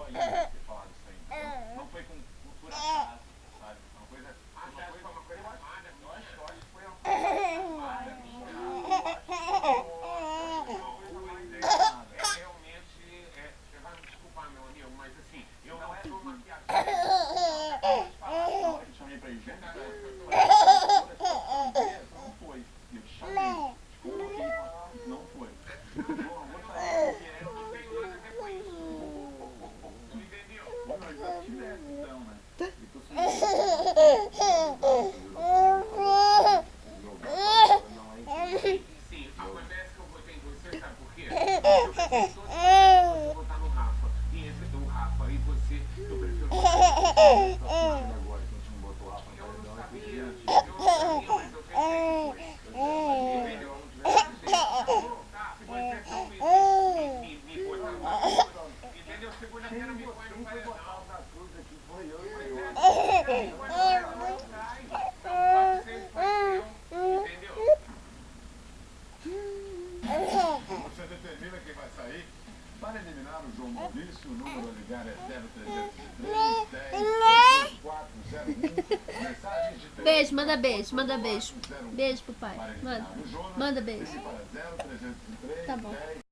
Ainda ter falado isso aí, entendeu? Não foi por acaso, sabe? Uma coisa. Acho que foi uma coisa armada. Eu acho que foi uma coisa armada minha. Eu acho que foi uma coisa mais armada. Realmente, você vai me desculpar, meu amigo, mas assim, eu não sou maquiador. Eu chamei pra ir junto, não foi. Eu chamei. Não foi. Então, né? Sim, acontece que eu votei em você, sabe por quê? Eu pensei você votar no Rafa. E entre o Rafa e você, eu prefiro votar no agora, que a gente não botou o Rafa no paredão. Eu não sabia, mas eu pensei que foi. Entendeu? Se você não me botar no paredão, entendeu? Segunda-feira me põe no paredão. Você determina quem vai sair. Para eliminar o João Maurício, o número a ligar é 0303 10 401. Mensagens de Beijo, manda beijo, manda beijo. Beijo pro pai. Manda beijo. para 0303 Tá bom. 10